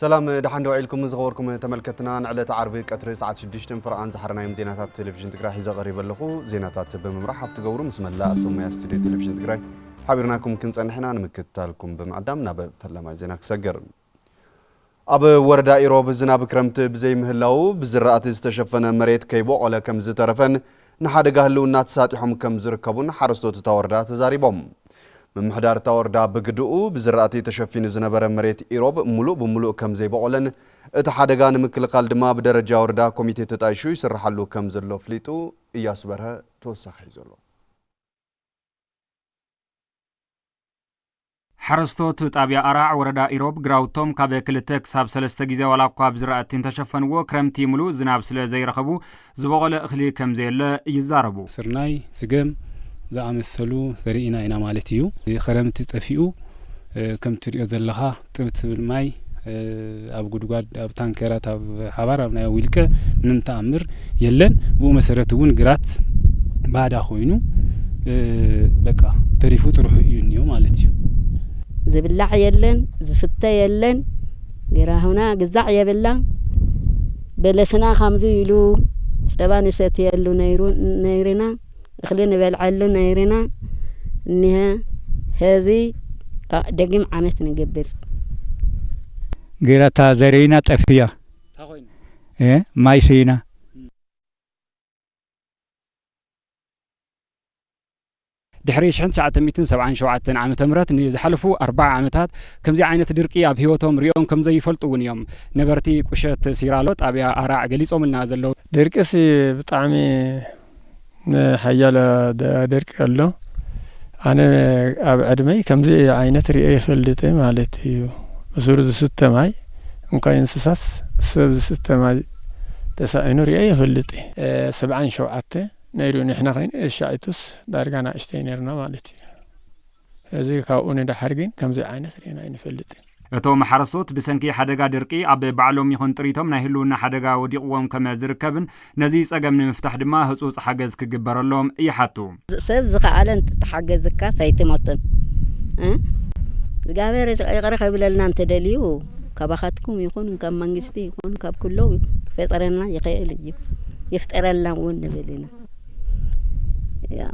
سلام دحندو عيلكم زغوركم تملكتنا نعلة عربي قطر ساعة 6 فرعان زحرنا يوم زينات تلفزيون تግራይ ሒዛ قريب لكو زينات بممرح حفتقورو مسملا اسمو استوديو تلفزيون تግራይ حبرناكم كنصنحنا نمكتالكم بمعدام ناب فلما زينك سجر اب وردا ايروب زناب كرمت بزي مهلاو بزرات استشفنا مريت كيبو على كم زترفن نحدغ هلونا تساطحهم كم زركبون حرستو تاوردا تزاريبوم ممحدار تاوردا بقدؤو بزراتي تشفين زنبر مريت إيروب ملو بملو كم زي بقولن اتحادقان مكلقال دما بدرجة وردا كوميتي تتايشو يسرحلو كم زلو فليتو إياس برها توسخ يزلو حرستوت تابع أراع وردا إيروب غراوتوم كابي كلتك ساب سلسته جيزي ولا كواب زراتين تشفنو كرمتي ملو زناب سلا زي رخبو زبغل اخلي كم زي لا يزاربو سرناي سجم زعمسلو زرينا إنا مالتيو خرمت تفيو كم تريو زلها تبت بالماي أب قدقاد أب تانكرات أب حبار أبنا ويلك من تأمر يلن بو مسرتون قرات بعد أخوينو بقى بريفو تروح يونيو مالتيو زبلع يلن زستة يلن قرا هنا قزع يبلع بلسنا خمزو يلو سباني ست يلو نيرنا خلينا بالعلو نيرنا إنها هذه دقيم عمت نقبل قيرتا زرينا تفيا إيه ماي سينا دحريش حن ساعة 277 عام تمرات إن يزحلفوا 4 عامات كم زي عينة درقية بهيوتهم ريوم كم زي فلطون يوم نبرتي كشت سيرالوت أبي أراع جليس أم النازلو درقسي بطعمي حيال درك الله أنا أبعدمي كم زي عينة رئي فلتي مالتي بصورة 6 ماي ممكن ساس 6 ماي تسعين رئي فلتي 7 شوعات نيرو نحنا خين الشايتوس دارجانا اشتينيرنا مالتي هذه كاوني دحرجين كم زي عينة رئي فلتي እቶም ማሕረሶት ብሰንኪ ሓደጋ ድርቂ ኣብ ባዕሎም ይኹን ጥሪቶም ናይ ህልውና ሓደጋ ወዲቕዎም ከም ዝርከብን ነዚ ጸገም ንምፍታሕ ድማ ህጹጽ ሓገዝ ክግበረሎም ይሓቱ ሰብ ዝኸኣለን ተሓገዝካ ሳይትሞትን ዝጋበረ ይቀረኸ ብለልና እንተደልዩ ከባኻትኩም ይኹን ካብ መንግስቲ ይኹን ካብ ኩሉ ፈጠረና ይኽእል እዩ ይፍጠረልና እውን ንበልና ያ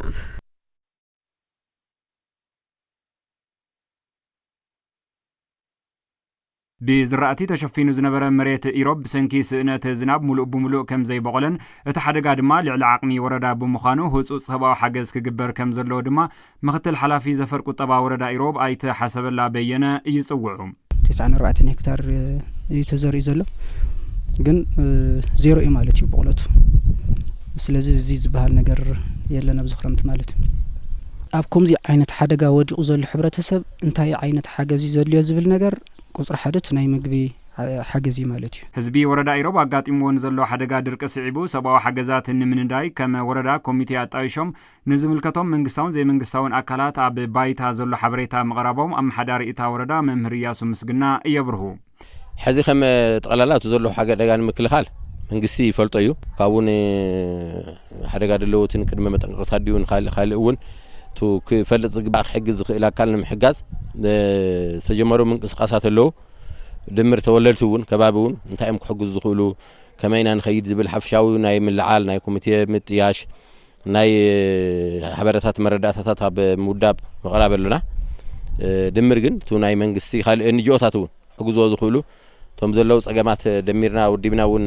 بزرعتي تشفينو زنبرة مريت إيروب بسنكي سئنة زناب ملؤ بملؤ كم زي بقولن اتحدقا دما لعلى عقمي وردا بمخانو هوصوص صباو حجز كجبر كم زلو دما مختل حلافي زفر قطبا وردا إيروب ايت حسب الله بينا يصوعهم 94 هكتار يتزري زلو ግን ዜሮ ማለት እዩ በقولቱ ስለዚህ እዚ ዝበሃል ነገር የለና ብዝኽረምት ማለት ኣብ ከምዚ ዓይነት ሓደጋ ወዲቑ ዘሎ ሕብረተሰብ እንታይ ዓይነት ሓገዝ ዘድልዮ ዝብል ነገር ቁጽር ሓደት ናይ ምግቢ ሓገዝ ማለት እዩ ህዝቢ ወረዳ ኢሮብ አጋጢሞን ዘሎ ሓደጋ ድርቂ ስዒቡ ሰብኣዊ ሓገዛት ንምንዳይ ከም ወረዳ ኮሚቴ አጣይሾም ንዝምልከቶም መንግስታውን ዘይመንግስታውን አካላት ኣብ ባይታ ዘሎ ሓበሬታ መቕረቦም ኣመሓዳሪ እታ ወረዳ መምህር ኢያሱ ምስግና እየብርሁ ሕዚ ከም ጠቕላላቱ ዘሎ ሓደጋ ንምክልኻል መንግስቲ ይፈልጦ እዩ ካብውን ሓደጋ ደለዎትን ቅድመ መጠንቀቕታ ዲውን ካልእ እውን تو كفلت زقباق حجز إلى كلام حجاز سجمروا من قصقاسات اللو دمر توللتون كبابون نتايم حجز دخولو كمان نخيد زبل حفشاوي ناي من العال ناي كوميتي متياش ناي حبرتات مرداتات بمداب غراب لنا دمر جن تو ناي منقستي خال نجوتاتون حجزوا دخولو توم زلوا صقامات دمرنا وديبنا ون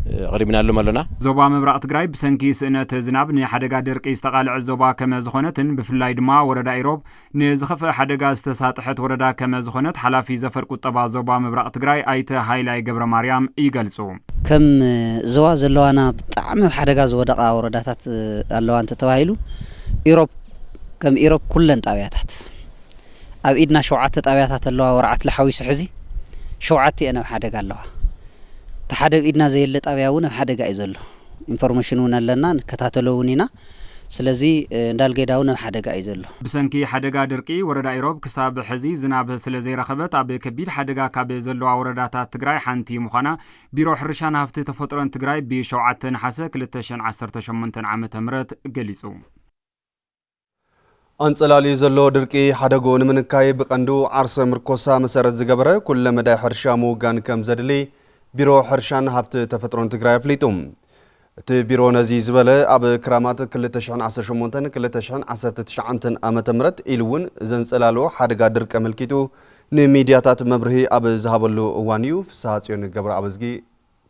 قريبنا له مالنا زوبا مبرق تግራይ بسنكي سئنة زناب ني حدقا درقي استقالع زوبا كما زخونتن بفلاي دما وردا إيروب نزخف حدقا استساطحت وردا كما زخونت حلافي زفر قطبا زوبا مبرق تግራይ ايت هايلاي قبر مريم يقلصو كم زوا زلوانا بطعم حدقا زودقا ورداتات اللوان تتوايلو إيروب كم إيروب كلن طابياتات اب ايدنا شوعات طابياتات اللوا ورعت لحويس حزي شوعتي انا حدقا اللوا تحدق إدنا زي اللي طابياونا حدقا يزلو انفورميشنونا لنا كتاتلونينا سلازي ندال قيداونا حدقا يزلو بسنكي حدقا درقي وردا إيروب كساب حزي زناب سلازي رخبت عب كبير حدقا كابي زلو ورداتات تقراي حانتي مخانا بيروح رشان هفتي تفطرن تقراي بشوعات نحاسة كلتشن 18 عام تمرت قليسو أنصلالي زلو دركي حدقو نمنكاي بقندو عرس مركوسا مسارت زقبرة كل مدى حرشامو غان كم زدلي بيرو حرشان هفت تفترون تقراي فليتوم بيرو نزي زبالة أب كرامات كل تشحن عصر شمونتن كل تشحن عصر تشعنتن أمتمرت إلون زنصلالو حدقا درك أملكيتو نميدياتات مبرهي أب زهابلو وانيو فساعتيون قبر أبزقي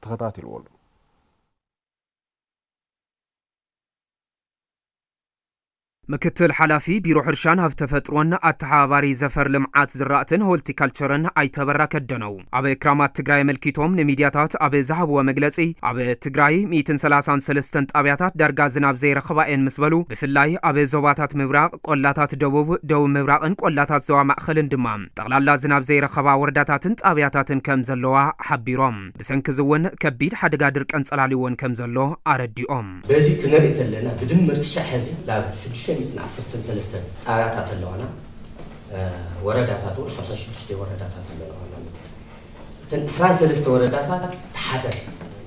تخطاتي الولو مكتل حلافي بيرو حرشان هف تفترون التحاباري زفر لمعات زراتن هولتيكالتشرن اي تبرا كدنو ابي كرامات تግራይ ملكيتوم نميدياتات ابي زهب ومغلصي ابي تግራይ 133 ጣብያታት ዳርጋ ዝናብ ዘይረኸባኤን ምስበሉ ብፍላይ ابي ዞባታት ምብራቅ ቆላታት ደቡብ ምብራቅን ቆላታት ዘዋ ማእኸልን ድማ ጠቅላላ ዝናብ ዘይረኸባ ወረዳታትን ጣብያታትን ከም ዘለዋ ሓቢሮም ብሰንኪ ዝውን ከቢድ ሓደጋ ድርቀን ጸላሊውን ከም ዘሎ አረዲኦም በዚ ክነሪት ለና ብድምር ክሻሕዚ ላብ 613 ጣብያታት ኣለዋና ወረዳታቱ 56 ወረዳታት ኣለዋና ተን 13 ወረዳታት ተሓተ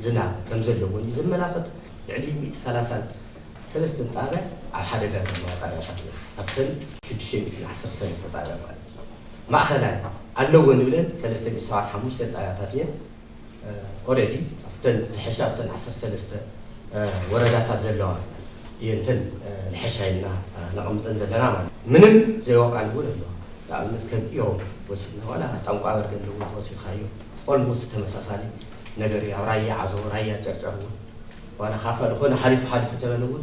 ዝናብ ከም ዘለውን ይዘመላኽት ልዕሊ 133 ጣብያ ኣብ ሓደጋ ዘለዋ ጣብያታት ኣብተን 613 ጣብያ ማለት ማእኸላይ ኣለውን ብለን 375 ጣብያታት እየን ኦሬዲ ኣብተን ዝሕሻ ኣብተን 13 ወረዳታት ዘለዋ ينتن الحشاينا نقمتن زلنا ما منم زي واقع نقول له يعني كم يوم وصلنا ولا تنقع ورقن له وصل خايو almost تمساسالي نجري رايا عزو رايا ترجعه وانا خاف اخونا حلف تبنقول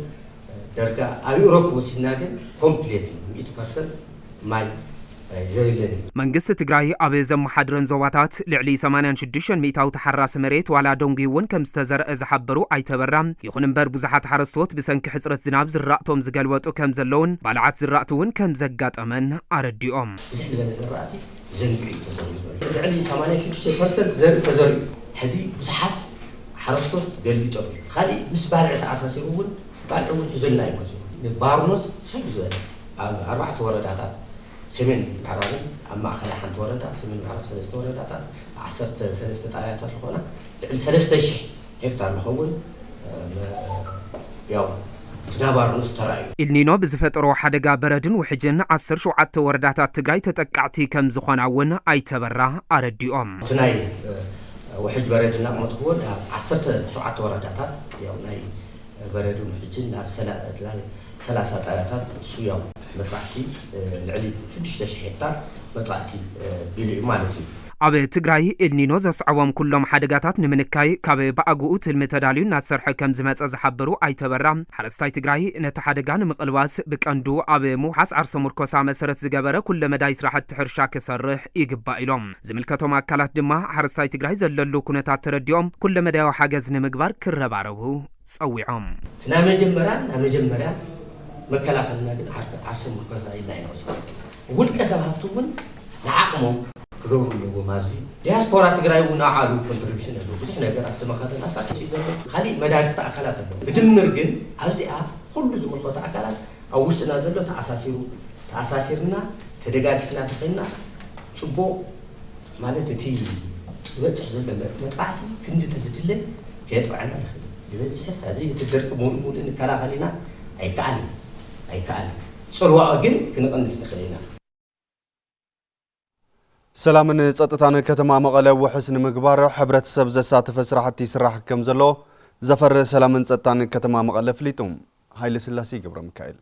درجه اوروب وصلنا كن كومبليت 100% ماي መንግስት ትግራይ ኣብ ዘመሓድረን ዞባታት ልዕሊ 86 ሚታው ተሓራስ መሬት ዋላ ዶንጊውን ከም ዝተዘርአ ዝሓበሩ ኣይተበራም ይኹን እምበር ብዙሓት ሓረስቶት ብሰንኪ ሕፅረት ዝናብ ዝራእቶም ዝገልበጡ ከም ዘለውን ባልዓት ዝራእትውን ከም ዘጋጠመን አረዲኦም ዝራእቲ ዘንግዒ ተዘሪኡ ልዕሊ 86% ዘርኢ ተዘሪኡ ሕዚ ብዙሓት ሓረስቶት ገልቢጦም ካሊእ ምስ ባልዕ ተኣሳሲሩውን ባልዕውን ሒዙልና ይመፁ ባርኖስ ስፍሕ ዝበለ ኣብ 4 ወረዳታት سمين عربي أما أخلي حنت وردا سمين عرب 3 وردات 13 ጣብያታት لخونا 3000 هكتار لخون ያው تنابارن استرأي ኢልኒኖ ብዝፈጠሮ ሓደጋ በረድን ውሕጅን 17 ወረዳታት ትግራይ ተጠቃዕቲ ከም ዝኾናውን ኣይተበራ አረዲኦም ትናይ ውሕጅ በረድና መጥኹን 17 ወረዳታት ያው ናይ በረድን ውሕጅን ናብ 30 ጣብያታት እሱ ያው مطلعتي العلي 6000 هكتار مطلعتي بيلي مالتي ኣብ ትግራይ ኢልኒኖ ዘስዓቦም ኩሎም ሓደጋታት ንምንካይ ካብ ባኣጉኡ ትልሚ ተዳልዩ እናተሰርሐ ከም ዝመፀ ዝሓበሩ ኣይተበራ ሓረስታይ ትግራይ ነቲ ሓደጋ ንምቕልባስ ብቀንዱ ኣብ ምውሓስ ዓርሶ ምርኮሳ መሰረት ዝገበረ ኩለ መዳይ ስራሕቲ ሕርሻ ክሰርሕ ይግባእ ኢሎም ዝምልከቶም ኣካላት ድማ ሓረስታይ ትግራይ ዘለሉ ኩነታት ተረዲኦም ኩለ መዳይ ሓገዝ ንምግባር ክረባረቡ ፀዊዖም ና መጀመርያ መከላኸልና ግን ዓርሶ ምርኮሳ ኢልና ይወስድ ውልቀ ሰብ ሃፍቱውን ንዓቅሞም كجورو مارزي دياسبورا تجري ونعالو كونتريبيوشن له بزح نجار أفتح مخاطر أساس شيء زمان خلي مدارك تأكلات بدمر جن عاوزها كل زملاء خاطر أكلات أو وش نازله تأساسيرنا تدقق فينا تقينا شبو مالته تي وقت زمان ما تعرفي كنت تزدله كيف عنا يا أخي بس حس هذه تدرك مول إن كلا خلينا أي كان صلوا أجن كنا قنص نخلينا سلامن ጸጥታን ከተማ መቐለ ወሕስን ምግባር ሕብረተሰብ ዘሳተፈ ስራሕቲ ይስራሕ ከም ዘሎ ዘፈር ሰላምን ጸጥታን ከተማ መቐለ ፍሊጡም ኃይለ ስላሴ ገብረ ሚካኤል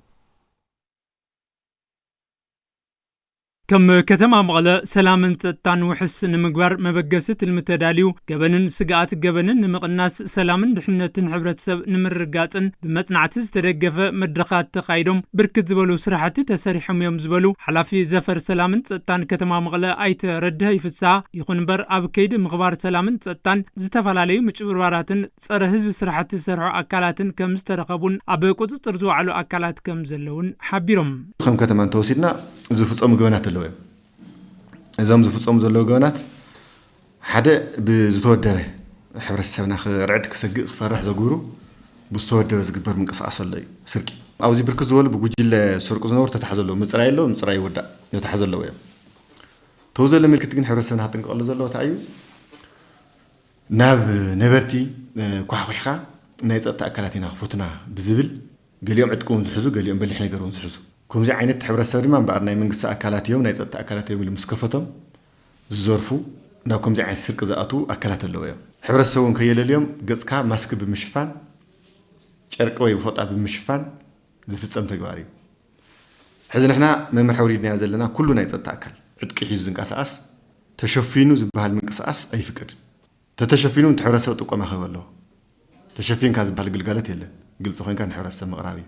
كم كتما مغلا سلام تطان وحسن مغبار مبغست المتداليو جبنن سقات جبنن نمقناس سلام دحنتن حبرتسب نمرغاصن بمصنعتز تدغفه مدرخات تقايدوم بركت زبلو سرحت تسريحم يوم زبلو حلافي زفر سلام تطان كتما مغلا ايت رده يفصا يخون بر اب كيد مغبار سلام تطان زتفالالي مچبرباراتن صر حزب سرحت سرحو اكالاتن كم استرقبون اب قططر زوعلو اكالات كم زلون حبيرم خم كتمان توسيدنا زفصم غونات إذا مزفوتهم زلوا جونات حدا بزتودة حبرسنا خرعد كسجق فرح زجورو بستودة زجبر من قصة أصلي سرقي أو زي بركز ولا بوجي السرق زنور تتحزلوا مصرايلو مصراي ودا يتحزلوا ويا توزل لما الكتجين حبرسنا هاتنك الله زلوا تعيو ناب نبرتي كوحخا نيت أكلاتنا خفتنا بزبل قال يوم عندكم زحزو قال يوم بلي إحنا جرون زحزو كمزي عينت حبرة سوري ما بعرنا من قصة أكلات يوم نايز أكلات يوم اللي مسكفتهم الظرفو ناو كمزي عين سرق زاتو أكلات اللوية حبرة سوون كيل اليوم قص كا ماسك بمشفان شركوي بفوطة بمشفان زفت أم تجواري حزن إحنا من محوري نازل لنا كله نايز أكل عدك حزن كأساس تشوفينه زبال من كأساس أي فكر تتشوفينه أنت حبرة سوت وقام أخذ الله تشوفين كاز بهالقلقلات يلا قلت صخين كان حبرة سما قرابي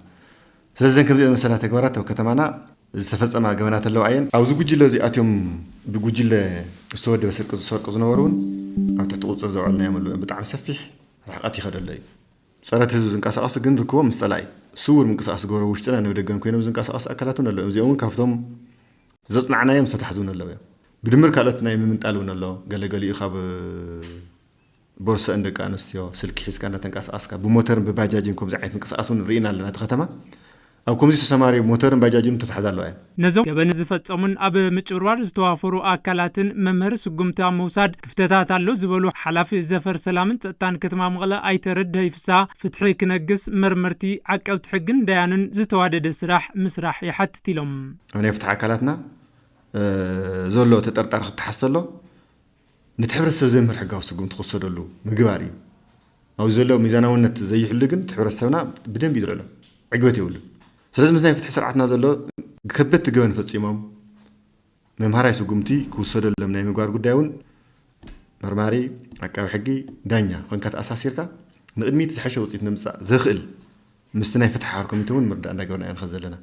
سلزن كم زي مسألة تكبرت وكتمنا استفدت أما جوانات اللوعين أو زوجي الذي أتيم بوجي السود بس الصور قزنورون أو تحتوص زوجنا يعملوا بتعم سفيح راح أتي خد اللي صارت هزوز نقص أصل جند ركوب مستلاي سور من قص أصل جورو وشتنا نبدأ كنا وزن قص أصل أكلاتنا اللي زيون كفتهم زطنا عنا يوم ستحزون اللي بدمر كالتنا يوم من تقالون الله قال إخاب بورصة عندك أنستيو سلك حس كانت تنقص أسكا بموتر بباجاجينكم زعيت نقص أصل رينا لنا تختمه أو كمزي سماري موتر باجاجين تتحزلوا يعني نزو كبن زفتصمن أب مچوروار استوافرو أكلاتن ممهرس قمتا موساد كفتتات اللو زبلو حلاف زفر سلامن تان كتما مغلا أيترد هيفسا فتحي كنقس مرمرتي عقب تحقن ديانن زتوادد سراح مسراح يحتتي لهم أنا يفتح أكلاتنا زولو تطرطر تحصلو نتحبر السوزين مرحقا وسقوم تخصر له مقباري أو زولو ميزانونت زي حلقن تحبر السونا بدن بيزرع له عقبتي يقول سلازم مزنا يفتح سرعتنا زلو كبت تجون في الصيمام ممهراي سقومتي كوسر لمنا يمقار قداون مرماري عكاو حقي دانيا خن كات أساسيركا نقدمي تحشة وصيت نمسا زخل مستنا يفتح حركم يتون مرد أنا جونا نخزل لنا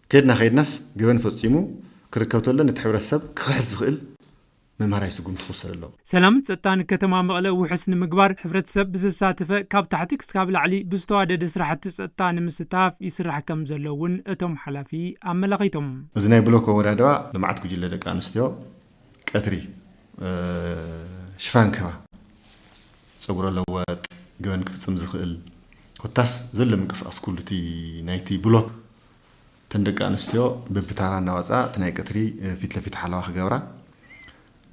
كدنا خير ناس جون في الصيمو كركوت لنا نتحور السب خز زخل ممهراي سقومت خسر الله سلام تسطان كتما مقله وحسن مقبار حفرت سب بزساتفه كاب تحتك سكاب العلي بزتوادد سرحه تسطان مستاف يسرح كم زلون اتم حلافي املقيتم زناي بلوكو ورادوا لمعت كجله دق انستيو قتري شفان كوا صغور لوات جون كفصم زخل كوتاس زل منقصاص كلتي نايتي بلوك تندق انستيو ببتارا نواصا تناي قتري فيت لفيت حلاوه خغبرا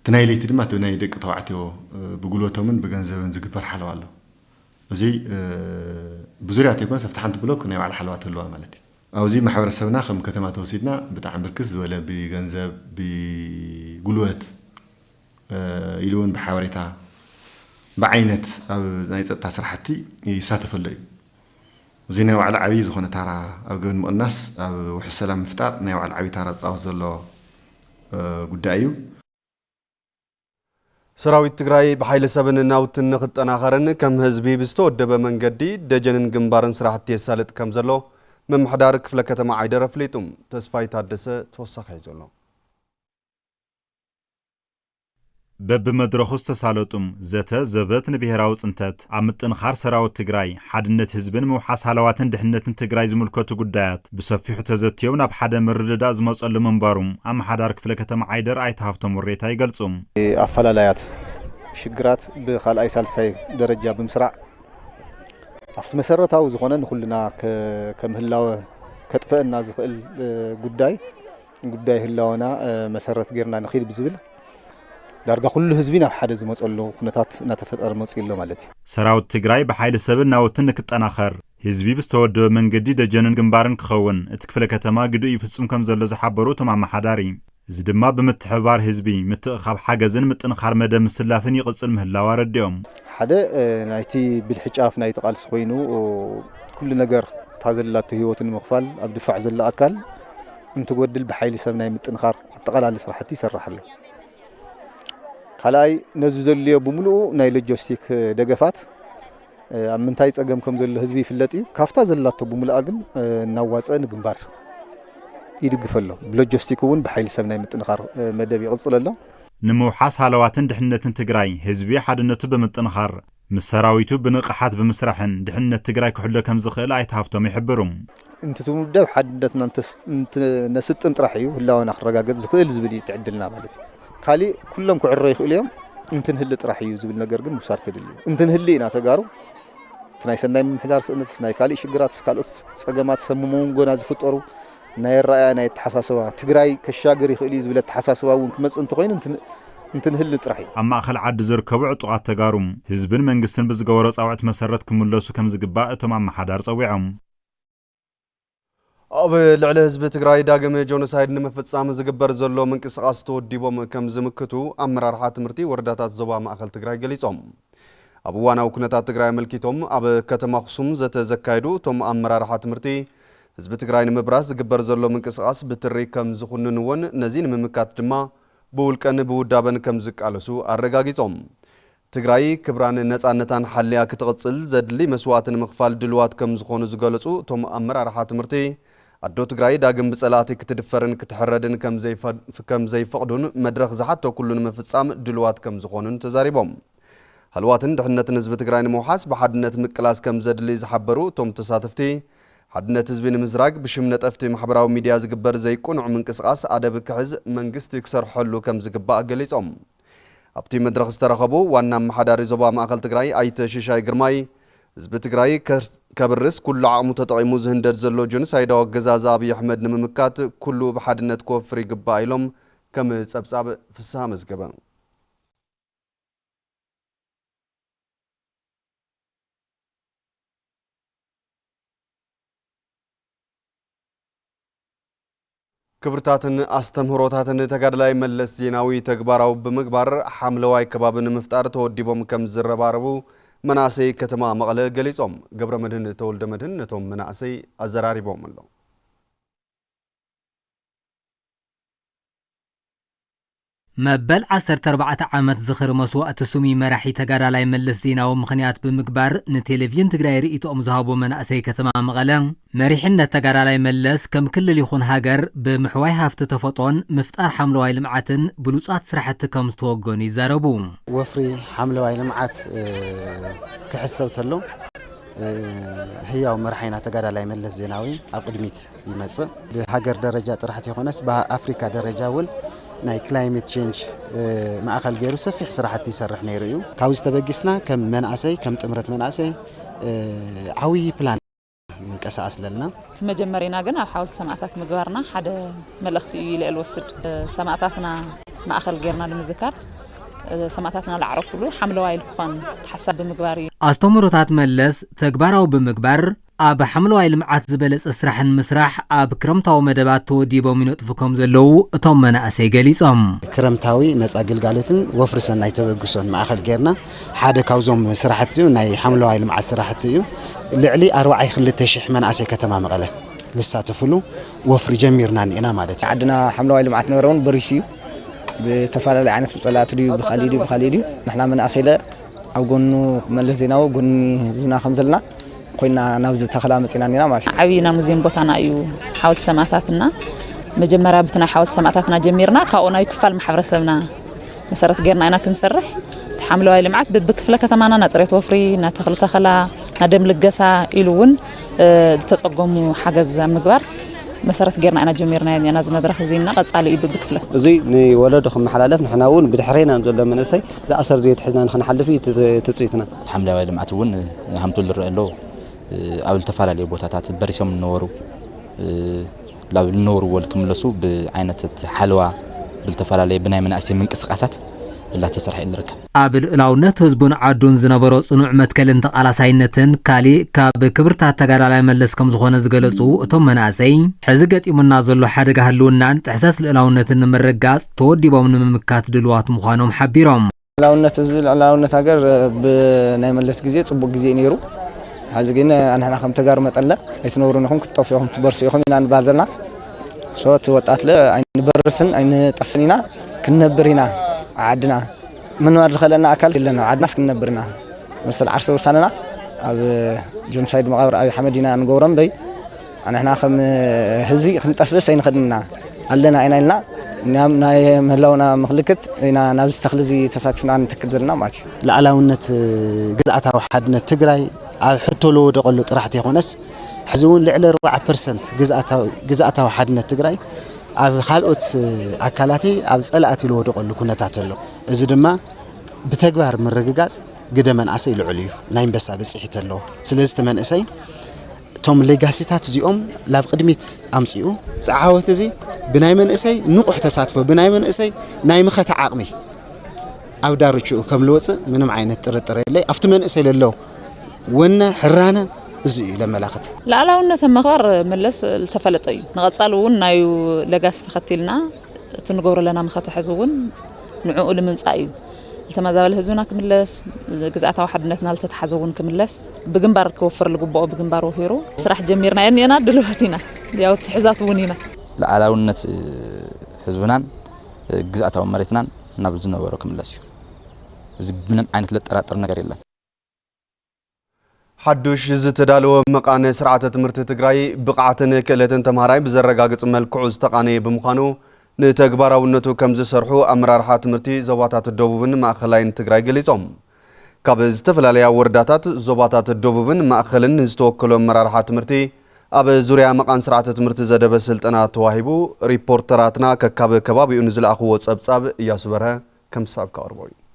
تنايلي تدما تناي دق توعتيو بغلوتومن بغنزبن زغبر حلوا الله زي بزريات يكون سفتحنت بلوك ناي على حلوات اللوا مالتي او زي محبرسبنا خم كتما توسيدنا بتاع بركز ولا بغنزب بغلوت يلون بحواريتا بعينت او ناي صتا سرحتي يساتف اللي زي ناي على عبي زخونه تارا او جن الناس او وحسلام مفتار ناي على عبي تارا صاو زلو غدايو سراويت تግራይ بحيل سبن ناوتن نخطناخرن كم حزبي بستودب منغدي دجنن ግንባርን ስራሕቲ የሳልጥ ከም ዘሎ መምሕዳር ክፍለ ከተማ አይደር ፍሊጡም ተስፋይ ታደሰ ተወሳኺ ዘሎ በብመድረኹ ዝተሳለጡም ዘተ ዘበት ንብሔራዊ ጽንተት አምጥንኻር ሰራዊት ትግራይ ሓድነት ህዝብን ምውሓስ ሃለዋትን ድሕነትን ትግራይ ዝምልከቱ ጉዳያት ብሰፊሑ ተዘትዮም ናብ ሓደ ምርድዳ ዝመጸሉ መንባሩም አምሓዳር ክፍለ ከተማ አይደር አይተሃፍቶም ወሬታ ይገልጹም አፈላላያት ሽግራት ብኻልኣይ ሳልሳይ ደረጃ ብምስራዕ አፍስ መሰረታዊ ዝኾነ ንኹልና ከምህላው ከጥፈና ዝኽእል ጉዳይ ህላውና መሰረት ጌርና ንኺድ ብዝብል دارجا كل حزبنا حد زمصلو كنتات نتفطر مصيلو مالتي سراوت تግራይ بحيل سبن ناوتن كطناخر حزبي بستودو منغدي دجنن ግንባርን ክኸውን እትክፍለ ከተማ ግዱ ይፍጽም ከም ዘሎ ዝሓበሩ ተማም ሓዳሪ እዚ ድማ ብምትሕባር ህዝቢ ምትእኻብ ሓገዝን ምጥንኻር መደብ ምስላፍን ይቕጽል ምህላው አረድዮም ሓደ ናይቲ ብልሕጫፍ ናይቲ ቃልስ ኮይኑ ኩሉ ነገር ታዘላቱ ህይወትን መኽፋል ኣብ ድፋዕ ዘላ አካል እንትጎድል بحيل ሰብ ናይ ምጥንኻር አጠቃላሊ ስራሕቲ ይሰራሐሉ خلاي نزل بملو ناي لوجيستيك دغفات امنتاي صقم كم زل حزبي فلطي كافتا زلاتو بملو اغن نواصن ግንባር يدغفلو بلوجيستيكون بحيل سب ناي متنخار مدب يقصللو نموحاس حالواتن دحنتن تግራይ حزبي حدنቱ بمتنخار مسراويتو بنقحات بمسرحن دحنت تግራይ كحله كم زخيل ايتهافتم يحبرم انت تمدب حدنتنا انت نسطن طرحيو هلاونا خرغاغز زخيل زبدي تعدلنا مالتي خالي كلهم كعرى يخليهم انتن هل طرحيو زبل ነገር ግን ሙሳር ከድልዩ እንትን ህሊና ተጋሩ ትናይ ሰናይ ምሕዳር ስነት ስናይ ካሊ ሽግራት ስካልኦስ ጸገማት ሰምሞን ጎና ዝፍጠሩ ናይ ራእያ ናይ ተሐሳሰባ ትግራይ ከሻገር ይኽእል ዝብለ ተሐሳሰባውን ክመጽ እንት ኮይን እንትን ህል ጥራይ አማ አኸል ዓድ ዝርከቡ ዕጡቃት ተጋሩም ህዝብን መንግስትን ብዝገበሮ ጻውዕት መሰረት ክምለሱ ከም ዝግባእ እቶም አማሓዳር ጸዊዖም ኣብ ልዕሊ ህዝቢ ትግራይ ዳግም ጆኖሳይድ ንምፍጻም ዝግበር ዘሎ ምንቅስቓስ ተወዲቦም ከም ዝምክቱ ኣመራርሓ ትምህርቲ ወረዳታት ዞባ ማእከል ትግራይ ገሊጾም ኣብ ዋናው ኩነታት ትግራይ መልኪቶም ኣብ ከተማ ኣክሱም ዘተዘካይዱ ቶም ኣመራርሓ ትምህርቲ ህዝቢ ትግራይ ንምብራስ ዝግበር ዘሎ ምንቅስቓስ ብትሪ ከም ዝኹንንዎን ነዚ ንምምካት ድማ ብውልቀን ብውዳበን ከም ዝቃለሱ ኣረጋጊጾም ትግራይ ክብራን ነፃነታን ሓልያ ክትቕጽል ዘድሊ መስዋዕትን ምኽፋል ድልዋት ከም ዝኾኑ ዝገለጹ ቶም ኣመራርሓ ትምህርቲ ኣዶ ትግራይ ዳግም ብጸላእቲ ክትድፈርን ክትሕረድን ከም ዘይፈቕዱን መድረኽ ዝሓቶ ኩሉ ንምፍጻም ድልዋት ከም ዝኾኑን ተዛሪቦም ሃልዋትን ድሕነትን ህዝቢ ትግራይ ንምውሓስ ብሓድነት ምቅላስ ከም ዘድሊ ዝሓበሩ ቶም ተሳተፍቲ ሓድነት ህዝቢ ንምዝራግ ብሽም ነጠፍቲ ማሕበራዊ ሚድያ ዝግበር ዘይቁኑዕ ምንቅስቓስ ኣደብ ክሕዝ መንግስቲ ክሰርሐሉ ከም ዝግባእ ገሊጾም ኣብቲ መድረኽ ዝተረኸቡ ዋና ኣመሓዳሪ ዞባ ማእከል ትግራይ ኣይተ ሽሻይ ግርማይ ህዝቢ ትግራይ ከብርስ ኩሉ ዓቕሙ ተጠቒሙ ዝህንደድ ዘሎ ጆኖሳይዳዊ ኣገዛዝ ኣብዪ ኣሕመድ ንምምካት ኩሉ ብሓድነት ክወፍር ይግባእ ኢሎም ከም ጸብጻብ ፍስሓ መዝገበ ክብርታትን ኣስተምህሮታትን ተጋድላይ መለስ ዜናዊ ተግባራዊ ብምግባር ሓምለዋይ ከባቢ ንምፍጣር ተወዲቦም ከም ዝረባረቡ መናእሰይ ከተማ መቐለ ገሊጾም ገብረ መድህን ተወልደ መድህን ነቶም መናእሰይ ኣዘራሪቦም ኣሎ መበል 14 ዓመት ዝኽሪ መስዋእቲ ሱሚ መራሒ ተጋዳላይ መለስ ዜናዊ ምኽንያት ብምግባር ንቴሌቪዥን ትግራይ ርእይቶኦም ዝሃቡ መናእሰይ ከተማ መቐለ መሪሕነት ተጋዳላይ መለስ ከም ክልል ይኹን ሃገር ብምሕዋይ ሃፍቲ ተፈጥሮን ምፍጣር ሓምለዋይ ልምዓትን ብሉጻት ስራሕቲ ከም ዝተወገኑ ይዛረቡ ወፍሪ ሓምለዋይ ልምዓት ክሕሰብ ተሎ ህያው መራሒና ተጋዳላይ መለስ ዜናዊ ኣብ ቅድሚት ይመጽእ ብሃገር ደረጃ ጥራሕቲ ይኾነስ ብኣፍሪካ ደረጃ እውን ናይ ክላይሜት ቼንጅ ማእከል ገይሩ ሰፊሕ ስራሕቲ ይሰርሕ ነይሩ እዩ ካብኡ ዝተበጊስና ከም መናእሰይ ከም ጥምረት መናእሰይ ዓብዪ ፕላን ምንቀሳቐስ ዘለና እቲ መጀመሪና ግን ኣብ ሓወልቲ ሰማዕታት ምግባርና ሓደ መልእኽቲ እዩ ኢለ ልወስድ ሰማዕታትና ማእከል ገይርና ንምዝካር ሰማዕታትና ዝዓረፍሉ ሓምለዋይ ክኾን ተሓሳብ ብምግባር እዩ ኣስተምህሮታት መለስ ተግባራዊ ብምግባር ኣብ ሓምለዋይ ልምዓት ዝበለጸ ስራሕን ምስራሕ ኣብ ክረምታዊ መደባት ተወዲቦም ይነጥፉ ከም ዘለዉ እቶም መናእሰይ ገሊጾም ክረምታዊ ነፃ ግልጋሎትን ወፍሪ ሰናይ ተበግሶን ማእከል ገይርና ሓደ ካብዞም ስራሕቲ እዩ ናይ ሓምለዋይ ልምዓት ስራሕቲ እዩ ልዕሊ 42,000 መናእሰይ ከተማ መቐለ ዝሳተፍሉ ወፍሪ ጀሚርና ኒና ማለት እዩ ዓድና ሓምለዋይ ልምዓት ነበረውን በሪስ እዩ ብተፈላለዩ ዓይነት ብጸላት ድዩ ብኻሊድ እዩ ንሕና መናእሰይ ኣብ ጎኑ መለስ ዜናዊ ጎኒ ህዝብና ከም ዘለና ኮይና ናብዚ ተኸላ መፂና ኒና ማለት እዩ ዓብይና ሙዚየም ቦታና እዩ ሓወልቲ ሰማዕታትና መጀመርያ ብትና ሓወልቲ ሰማዕታትና ጀሚርና ካብኡ ናይ ክፋል ማሕበረሰብና መሰረት ገይርና ኢና ክንሰርሕ ሓምለዋይ ልምዓት ብክፍለ ከተማና ናጽሬት ወፍሪ ናተኽሊ ተኸላ ናደም ልገሳ ኢሉ እውን ዝተጸገሙ ሓገዝ ምግባር መሰረት ገይርና ኢና ጀሚርና ኢና ዝመድረኽ እዚና ቀጻሊ እዩ ብክፍለ እዚ ንወለዶ ክመሓላለፍ ንሕና እውን ብድሕሪና ዘሎ መንእሰይ ዝኣሰር ዘይትሕዝና ንኽንሓልፍ ትጽኢትና ሓምለዋይ ልምዓት እውን ሃምቱ ዝረአ ኣሎ ኣብ ዝተፈላለዩ ቦታታት በሪሶም ዝነበሩ ላብ ዝነበርዎ ክምለሱ ብዓይነታት ሓልዋ ብዝተፈላለየ ብናይ መናእሰይ ምንቅስቓሳት ተሰርሐ ንርከብ ኣብ ልዕላውነት ህዝቡን ዓዱን ዝነበሮ ጽኑዕ መትከልን ተቓላሳይነትን ካሊእ ካብ ክብርታት ተጋዳላይ መለስ ከም ዝኾነ ዝገለጹ እቶም መናእሰይ ሕዚ ገጢሙና ዘሎ ሓደጋ ህልውናን ጥሕሰት ልዕላውነትን ንምርጋጽ ተወዲቦም ንምምካት ድልዋት ምዃኖም ሓቢሮም ልዕላውነት ህዝቢ ልዕላውነት ሃገር ብናይ መለስ ግዜ ጽቡቕ ግዜ ነይሩ ሕዚ ግን ኣንሕና ከም ተጋሩ መጠለ ኣይትነብሩ ንኹም ክትጠፍኹም ትበርሱ ኢኹም ኢና ንባል ዘለና ሰት ወጣት ኣይንበርስን ኣይንጠፍን ኢና ክንነብር ኢና ዓድና ምንባር ዝኸለና ኣካል የለና ዓድናስ ክንነብር ኢና መሰል ዓርሲ ውሳነና ኣብ ጆኖሳይድ መቃብር ኣብዪ ኣሕመድ ኢና ንገብሮም በይ ኣንሕና ከም ህዝቢ ክንጠፍስ ኣይንኽድና ኣለና ኢና ኢልና ናይ ምህላውና ምክልክት ኢና ናብዚ ተኽሊ እዚ ተሳቲፍና ንትክል ዘለና ማለት እዩ ላዕላውነት ግዝኣታዊ ሓድነት ትግራይ ኣብ ሕቶ ለወደቐሉ ጥራሕቲ ይኾነስ ሕዚ እውን ልዕሊ 4% ግዝኣታዊ ሓድነት ትግራይ ኣብ ካልኦት ኣካላት ኣብ ጸላእቲ ለወደቐሉ ኩነታት ኣሎ እዚ ድማ ብተግባር ምርግጋጽ ግደ መንእሰይ ልዑል እዩ ናይ አንበሳ በጽሒት ኣለዎ ስለዚ ተመንእሰይ ቶም ሌጋሲታት እዚኦም ላብ ቅድሚት ኣምጽኡ ዝዓወት እዚ ብናይ መንእሰይ ንቑሕ ተሳትፎ ብናይ መንእሰይ ናይ ምኸተ ዓቕሚ ኣብ ዳርችኡ ከም ልወፅእ ምንም ዓይነት ጥርጥር የለይ ኣብቲ መንእሰይ ለሎ ወነ ሕራነ እዙይ ለመላኸት ላዕላውነት መኽባር መለስ ዝተፈለጠዩ ንቐጻሉ እውን ናዩ ለጋስ ተኸቲልና ትንገብሮ ለና መኸተሕዝ እውን ንዕኡ ንምምጻእ እዩ ዝተመዛበለ ህዝብና ክምለስ ግዛኣታዊ ሓድነትና ዝተተሓዘ እውን ክምለስ ብግንባር ክወፍር ልግብኦ ብግንባር ወፊሩ ስራሕ ጀሚርና የና ድልዋቲና ያው ትሕዛት እውን ኢና ላዕላውነት ህዝብናን ግዛኣታዊ መሬትናን ናብ ዝነበሮ ክምለስ እዩ እዚ ምንም ዓይነት ለጠራጥር ነገር የለን حدوش زتدالو مقانة سرعة تمرت تجري بقعة كلة تمهراي بزرقاقة ملكو استقاني بمخانو نتجبرا ونتو كمز سرحو أمرار حاتمرتي زواتات الدوبن مع خلاين تجري جليتهم كابز تفل عليها ورداتات زواتات الدوبن مع خلن نستوكلو أمرار حاتمرتي أب زوريا مقان سرعة تمرت زاد بسلطنة تواهبو ريبورتراتنا ككاب كباب ينزل أخوات أبصاب ياسبرها كم ساب كاربوي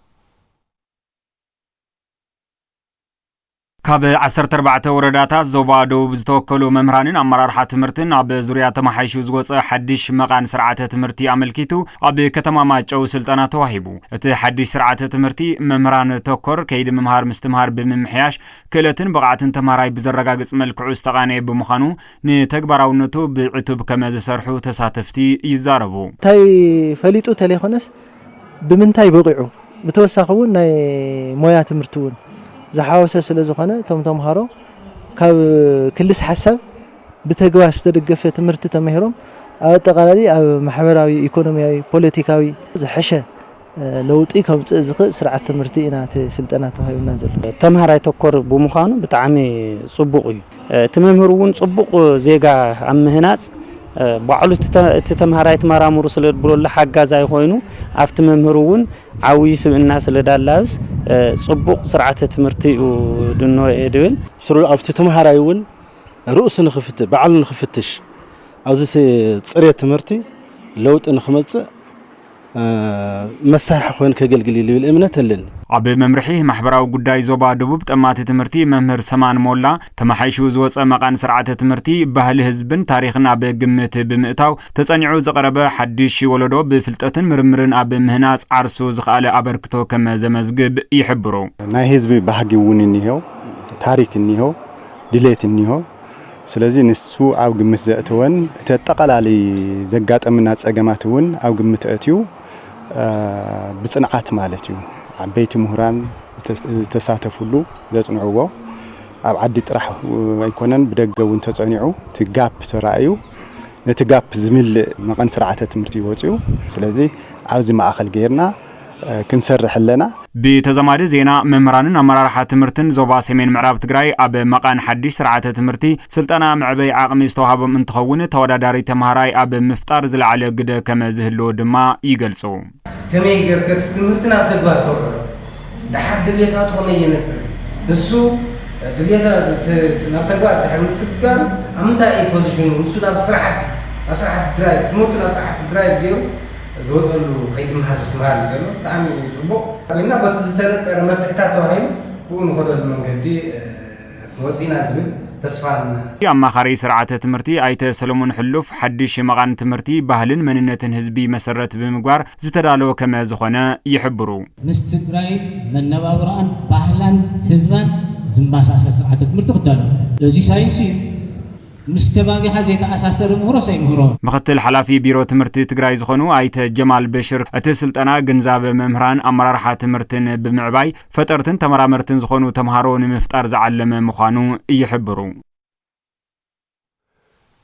ካብ 14 ወረዳታት ዞባ ደቡብ ዝተወከሉ መምህራንን ኣመራርሓ ትምህርትን ኣብ ዙርያ ተማሓይሹ ዝወፀ ሓድሽ መቃን ስርዓተ ትምህርቲ ኣመልኪቱ ኣብ ከተማ ማጨው ስልጠና ተዋሂቡ እቲ ሓድሽ ስርዓተ ትምህርቲ መምህራን ተኮር ከይዲ ምምሃር ምስትምሃር ብምምሕያሽ ክእለትን ብቕዓትን ተማሃራይ ብዘረጋግጽ መልክዑ ዝተቃነየ ብምዃኑ ንተግባራውነቱ ብዕቱብ ከመ ዝሰርሑ ተሳተፍቲ ይዛረቡ ታይ ፈሊጡ ተለይኾነስ ብምንታይ በቂዑ ብተወሳኺ እውን ናይ ሞያ ትምህርቲ እውን زحاوسه ስለዝኾነ ቶም ተምሃሮ ካብ ክልስ ሓሳብ ብተግባር ዝተደገፈ ትምህርቲ ተማሂሮም ኣብ ጠቃላሊ ኣብ ማሕበራዊ ኢኮኖሚያዊ ፖለቲካዊ ዝሐሸ ለውጢ ከምጽእ ዝኽእል ስርዓት ትምህርቲ ኢና ስልጠና ተዋሂብና ዘሎ ተምሃራይ ተኮር ብምዃኑ ብጣዕሚ ጽቡቕ እዩ ተመምህሩ እውን ጽቡቕ ዜጋ ኣብ ምህናጽ ባዕሉ ተምሃራይ ተመራምሩ ስለብሎላ ሓጋዛ ይኾይኑ ኣብቲ መምህሩ እውን ዓውይ ስብዕና ስለዳላብስ ጽቡቕ ስርዓተ ትምህርቲ ድኖ እድብል ስሩ ኣብቲ ተምሃራይ እውን ርእሱ ንኽፍትሽ ባዕሉ ንኽፍትሽ ኣብዚ ጽሬት ትምህርቲ ለውጥ ንኽመጽእ መሳርሒ ኮይኑ ከገልግል ይብል እምነት ኣለኒ ኣብ መምርሒ ማሕበራዊ ጉዳይ ዞባ ደቡብ ጠማቲ ትምህርቲ መምህር ሰማን ሞላ ተማሓይሹ ዝወፀ መቃን ስርዓተ ትምህርቲ ባህሊ ህዝብን ታሪኽን ኣብ ግምት ብምእታው ተጸኒዑ ዝቐረበ ሓድሽ ወለዶ ብፍልጠትን ምርምርን ኣብ ምህናጽ ዓርሱ ዝኽኣለ ኣበርክቶ ከመ ዘመዝግብ ይሕብሩ ናይ ህዝቢ ባህጊ እውን እኒሄው ታሪክ እኒሄው ድሌት እኒሄው ስለዚ ንሱ ኣብ ግምት ዘእትወን ተጠቃላሊ ዘጋጠምና ጸገማት እውን ኣብ ግምት እትዩ ብጽንዓት ማለት እዩ ዓበይቲ ምሁራን ተሳተፉሉ ዘጽንዕዎ ኣብ ዓዲ ጥራሕ ኣይኮነን ብደገ እውን ተጸኒዑ ትጋፕ ተራእዩ ነቲ ጋፕ ዝምልእ መቐን ስርዓተ ትምህርቲ ይወጽዩ ስለዚ ኣብዚ ማእኸል ገይርና ክንሰርሕ ኣለና ብተዘማዲ ዜና መምህራንን ኣመራርሓ ትምህርትን ዞባ ሰሜን ምዕራብ ትግራይ ኣብ መቃን ሓድሽ ስርዓተ ትምህርቲ ስልጠና ምዕበይ ዓቕሚ ዝተዋሃቦም እንትኸውን ተወዳዳሪ ተምሃራይ ኣብ ምፍጣር ዝለዓለ ግደ ከመ ዝህልዎ ድማ ይገልጹ ከመይ ገርገት ትምህርትን ኣብ ተግባር ተውዕሉ ድሓር ድሌታት ከመይ የነፍዕ ንሱ ድሌታት ናብ ተግባር ድሓር ምስጋር ኣብ ምንታይ እዩ ፖዚሽኑ ንሱ ናብ ስርዓት ድራይቭ ትምህርቱ ናብ ስርዓት ድራይቭ ገይሩ ዝወፀሉ ከይዲ ምምሃር ምስትምሃር ገይሩ ብጣዕሚ ጽቡቕ እና በቲ ዝተነፀረ መፍትሕታት ተዋሂቡ ብኡ ንኸደሉ መንገዲ ወፂና ዝብል ተስፋን ኣማኻሪ ስርዓተ ትምህርቲ ኣይተ ሰለሞን ሕሉፍ ሓድሽ መቃን ትምህርቲ ባህልን መንነትን ህዝቢ መሰረት ብምግባር ዝተዳለወ ከመ ዝኾነ ይሕብሩ ምስ ትግራይ መነባብሮን ባህላን ህዝባን ዝመሳሰል ስርዓተ ትምህርቲ ክዳሎ እዚ ሳይንስ እዩ ምስ ከባቢ ሓዘይታ ኣሳሰር ምሁሮ ሰይምሁሮ ምክትል ሓላፊ ቢሮ ትምህርቲ ትግራይ ዝኾኑ ኣይተ ጀማል በሽር እቲ ስልጠና ግንዛበ መምህራን ኣመራርሓ ትምህርትን ብምዕባይ ፈጠርትን ተመራመርትን ዝኾኑ ተምሃሮ ንምፍጣር ዝዓለመ ምዃኑ ይሕብሩ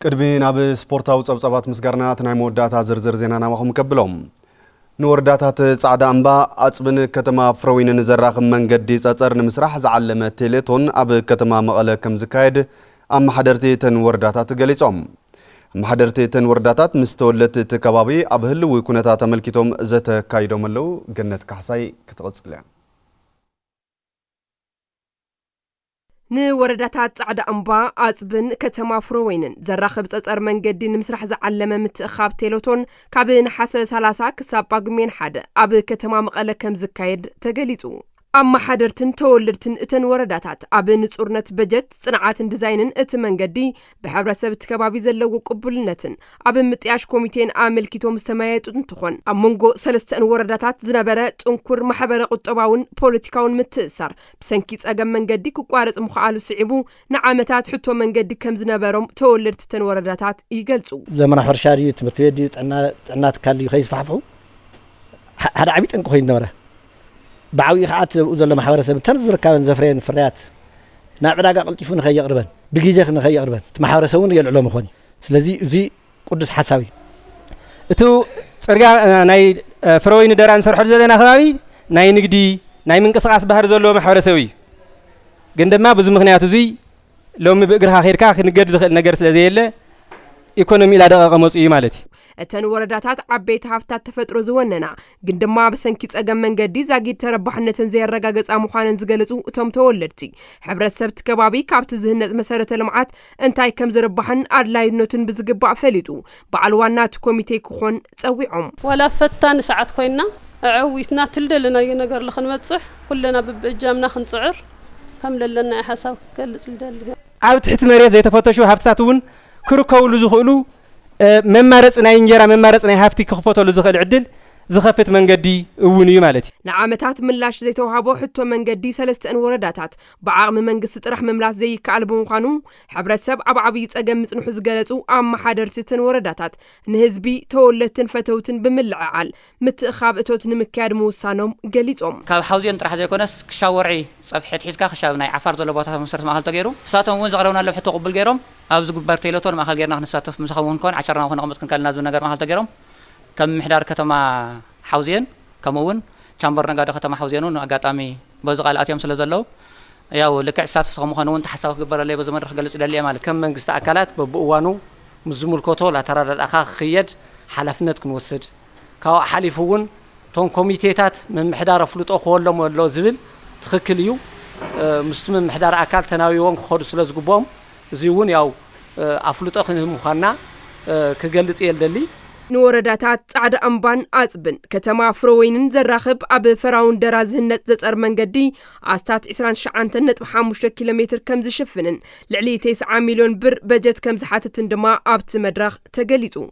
ቅድሚ ናብ ስፖርታዊ ጸብጸባት ምስጋርና ናይ መወዳእታ ዝርዝር ዜና ናማኹም ከብሎም ንወረዳታት ጻዕዳ እምባ ኣጽብን ከተማ ፍረዊንን ዘራኽብ መንገዲ ጸጸር ንምስራሕ ዝዓለመ ቴሌቶን ኣብ ከተማ መቐለ ከም ዝካየድ ኣመሓደርቲ ተን ወረዳታት ገሊጾም ኣመሓደርቲ ተን ወረዳታት ምስ ተወለቲ እቲ ከባቢ ኣብ ህልው ኩነታት ተመልኪቶም ዘተካይዶም ኣለው ገነት ካሕሳይ ክትቕጽል እያ ንወረዳታት ጻዕዳ እምባ ኣጽብን ከተማ ፍረወይንን ዘራኽብ ጸጸር መንገዲ ንምስራሕ ዝዓለመ ምትእኻብ ቴሌቶን ካብ ነሓሰ 30 ክሳብ ጳጉሜን 1 ኣብ ከተማ መቐለ ከም ዝካየድ ተገሊጹ ኣማሓደርትን ተወለድትን እተን ወረዳታት ኣብ ንጹርነት በጀት ጽንዓትን ዲዛይንን እቲ መንገዲ ብሕብረተሰብ እቲ ከባቢ ዘለዎ ቅቡልነትን ኣብ ምጥያሽ ኮሚቴን ኣመልኪቶም ዝተመያየጡ እንትኾን ኣብ መንጎ ሰለስተን ወረዳታት ዝነበረ ጥንኩር ማሕበረ ቁጠባውን ፖለቲካውን ምትእሳር ብሰንኪ ጸገም መንገዲ ክቋረጽ ምኽኣሉ ስዒቡ ንዓመታት ሕቶ መንገዲ ከም ዝነበሮም ተወለድቲ እተን ወረዳታት ይገልጹ። ዘመናዊ ሕርሻ ድዩ ትምህርቲ ቤት ድዩ ጥዕና ትካል ድዩ ከይስፋሕፍሑ ሓደ ዓቢ ጠንቂ ኮይኑ ነበረ بعوي خاطر وزل محاورسب تنزر كان زفرين فريات نابعدا قلطيفو نخيقربن بغيزه نخيقربن محاورسون يلعلو مخون سلازي زي قدس حسابي اتو صرغا ناي فروين دران سرحو زلنا خبابي ناي نغدي ناي منقسقاس بحر زلو محاورسوي غندما بزو مخنيات زي لوم بغرها خيركا نغد دخل نجر سلازي يله ኢኮኖሚ ላደቀቀ መጽኡ ማለት እተን ወረዳታት ዓበይቲ ሃፍታት ተፈጥሮ ዝወነና ግን ድማ በሰንኪ ጸገም መንገዲ ዛጊድ ተረባሕነትን ዘያረጋገጻ ምዃነን ዝገለጹ እቶም ተወለድቲ ሕብረተሰብ ከባቢ ካብቲ ዝህነጽ መሰረተ ልምዓት እንታይ ከም ዝረባሕን ኣድላይነቱን ብዝግባእ ፈሊጡ በዓል ዋናት ኮሚቴ ክኾን ጸዊዖም ወላ ፈታን ሰዓት ኮይና ዕዊትና ትልደልና ነገር ለኽንመጽሕ ኩለና ብእጃምና ክንጽዕር ከም ለለና ሓሳብ ገልጽ ልደል ኣብ ትሕቲ መሬት ዘይተፈተሹ ሃፍታቱን ክርከውሉ ዝኽእሉ መማረጽ ናይ እንጀራ መማረጽ ናይ ሃፍቲ ክኽፈተሉ ዝኽእል ዕድል ዝኸፍት መንገዲ እውን እዩ ማለት ንዓመታት ምላሽ ዘይተዋሃቦ ሕቶ መንገዲ ሰለስተን ወረዳታት ብዓቕሚ መንግስቲ ጥራሕ መምላስ ዘይከኣል ብምዃኑ ሕብረተሰብ ኣብ ዓብዪ ጸገም ምጽንሑ ዝገለጹ ኣመሓደርቲ እተን ወረዳታት ንህዝቢ ተወለድትን ፈተውትን ብምልዕዓል ምትእኻብ እቶት ንምክያድ ምውሳኖም ገሊጾም ካብ ሓውዝን ጥራሕ ዘይኮነስ ክሻብ ወርዒ ጸፍሒት ሒዝካ ክሻብ ናይ ዓፋር ዘሎ ቦታታት መሰረት ማእኸል ተገይሩ ንሳቶም እውን ዘቕረቡናሎ ሕቶ ቅቡል ገይሮም ኣብ ዝግበር ቴሌቶን ማእኸል ጌርና ክንሳተፍ ምሳኸውን ኮን 10 ክንቕመጥ ክንከልና ዝብል ነገር ማእኸል ተገይሮም كم محدار كتما حوزين كمون شامبر نقاد كتما حوزينون أقاتامي بزقال أتيام سلزلو ياو لكع سات فتح مخانون تحسوا في قبر اللي بزمن رح قلت إلى مالك كم من قست أكلات ببوانو مزمول كوتولا ترى الأخاخ خيد حلفنت كنوسد كوا حلفون تون كوميتيتات من محدار فلوت أخو ولا زبل تخكليو مستمم محدار أكل تناويون خور سلز قبام زيون ياو أفلوت أخو مخانا كقلت إيه دلي نورداتات ጻዕዳ أمبان أزبن كتما فروينن زراخب أب فراون درازهنت زصر منقدي أستات 29.5 كيلومتر كم زشفنن لعلي 9 مليون بر بجت كم زحاتتن دما أبت مدرخ تقليتو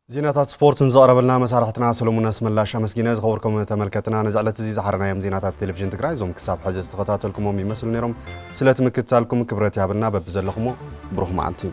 زيناتات سبورت نزقرب لنا مسارحتنا سلومنا اسم الله شمس جيناز غوركم تملكتنا نزعلت زي زحرنا يوم زيناتات التلفزيون تقراي زوم كساب حجز تخطاتلكم وميمسل نيرم سلات مكتالكم كبرت يابلنا ببزلخمو بروح معلتين